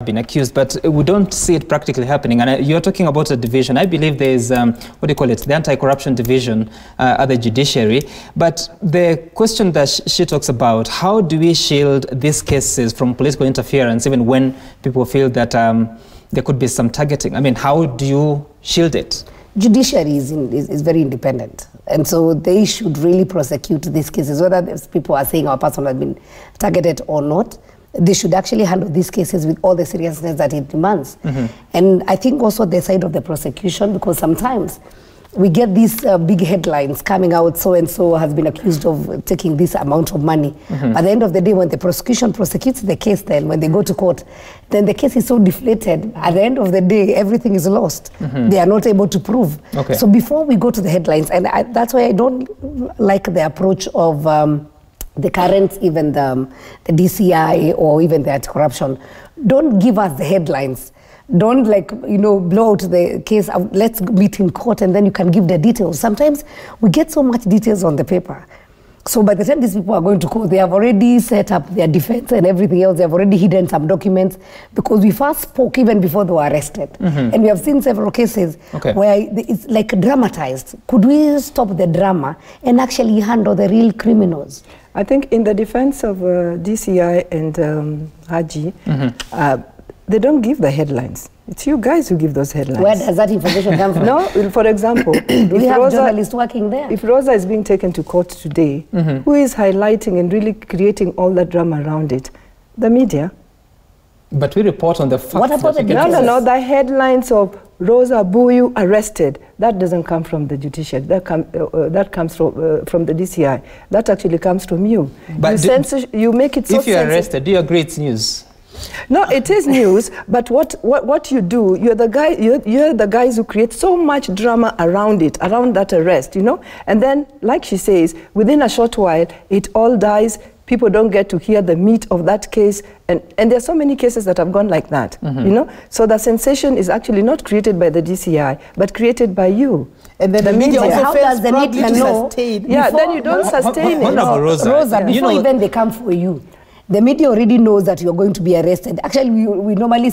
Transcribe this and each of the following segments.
been accused, but we don't see it practically happening. And you're talking about a division. I believe there's, what do you call it, the anti-corruption division at the judiciary. But the question that she talks about, how do we shield these cases from political interference, even when people feel that there could be some targeting? I mean, how do you shield it? Judiciary is very independent, and so they should really prosecute these cases, whether people are saying our person has been targeted or not. They should actually handle these cases with all the seriousness that it demands. And I think also the side of the prosecution, because sometimes we get these big headlines coming out, so-and-so has been accused of taking this amount of money. At the end of the day, when the prosecution prosecutes the case, then when they go to court, then the case is so deflated. At the end of the day, everything is lost. They are not able to prove. So before we go to the headlines, and that's why I don't like the approach of the current, even the DCI or even the anti-corruption. Don't give us the headlines. Don't blow out the case. Let's meet in court and then you can give the details. Sometimes we get so much details on the paper. So by the time these people are going to court, they have already set up their defense and everything else. They have already hidden some documents because we first spoke even before they were arrested. And we have seen several cases where it's like dramatized. Could we stop the drama and actually handle the real criminals? I think in the defense of DCI and Haji, they don't give the headlines. It's you guys who give those headlines. Where does that information come from? No, for example, we have journalists working there. If Rosa is being taken to court today, who is highlighting and really creating all that drama around it? The media. But we report on the facts. What about the No, the headlines of Rosa Buyu arrested, that doesn't come from the judiciary. That comes from the DCI. That actually comes from you. But you make it so if you're arrested, do you agree it's news? No, it is news, but what you do, you're the guys who create so much drama around it, around that arrest, you know? And then, like she says, within a short while, it all dies. People don't get to hear the meat of that case. And there are so many cases that have gone like that, you know? So the sensation is actually not created by the DCI, but created by you. And then the media also how does the media know? Yeah, then you don't sustain it. Rosa, before even they come for you, the media already knows that you're going to be arrested. Actually, we normally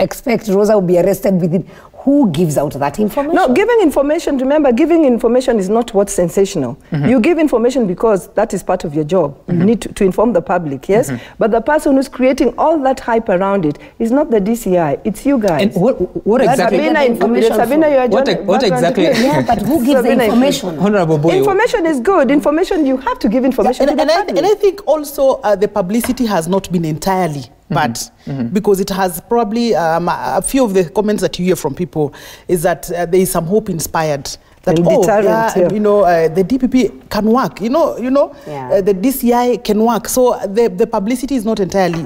expect Rosa will be arrested within. Who gives out that information? No, giving information, remember, giving information is not what's sensational. You give information because that is part of your job. You need to inform the public, yes? But the person who's creating all that hype around it is not the DCI, it's you guys. And what exactly? Sabina, you are what exactly? Yeah, but who gives the information? Honorable Boy. Information is good. Information, you have to give information to the public. And I think also the publicity has not been entirely bad, because it has probably a few of the comments that you hear from people is that there is some hope inspired that you know, the DPP can work, you know, the DCI can work. So the publicity is not entirely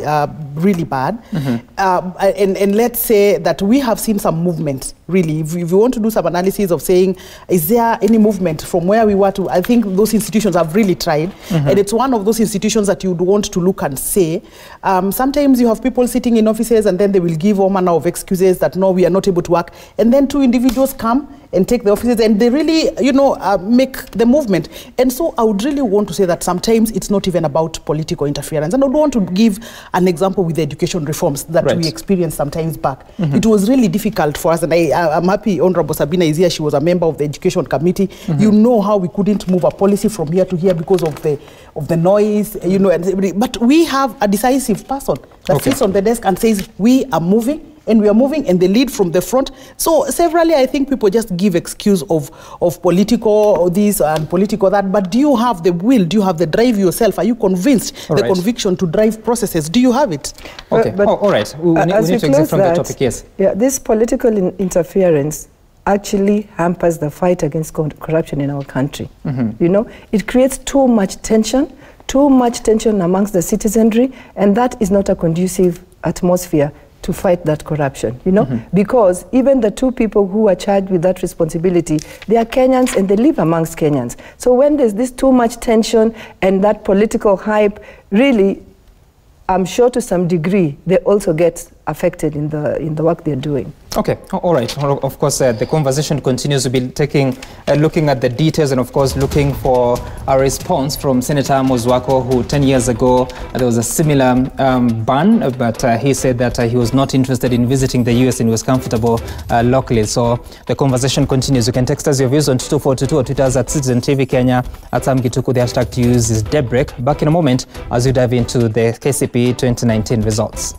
really bad. And let's say that we have seen some movement, really. If you want to do some analysis of saying, is there any movement from where we were to, I think those institutions have really tried. And it's one of those institutions that you would want to look and say. Sometimes you have people sitting in offices and then they will give all manner of excuses that, no, we are not able to work. And then two individuals come and take the offices and they really, you know, make the movement. And so I would really want to say that sometimes it's not even about political interference. And I would want to give an example with the education reforms that we experienced some times back. It was really difficult for us, and I'm happy Honorable Sabina is here. She was a member of the Education Committee. You know how we couldn't move a policy from here to here because of the noise, you know. But we have a decisive person that sits on the desk and says, we are moving. And we are moving, and they lead from the front. So severally, I think people just give excuse of political this and political that. But do you have the will? Do you have the drive yourself? Are you convinced the conviction to drive processes? Do you have it? Okay. But all right. We need to exit from the topic. Yes. Yeah. This political interference actually hampers the fight against corruption in our country. You know, it creates too much tension amongst the citizenry, and that is not a conducive atmosphere to fight that corruption, you know, because even the two people who are charged with that responsibility, they are Kenyans and they live amongst Kenyans. So when there's this too much tension and that political hype, really, I'm sure to some degree, they also get affected in the work they're doing. Okay, all right. Of course, the conversation continues to be looking at the details and, of course, looking for a response from Senator Amos Wako, who 10 years ago there was a similar ban, but he said that he was not interested in visiting the US and was comfortable locally. So the conversation continues. You can text us your views on 2242 or tweet us at Citizen TV Kenya. At Samgituku, the hashtag to use is DAYBREAK. Back in a moment as we dive into the KCPE 2019 results.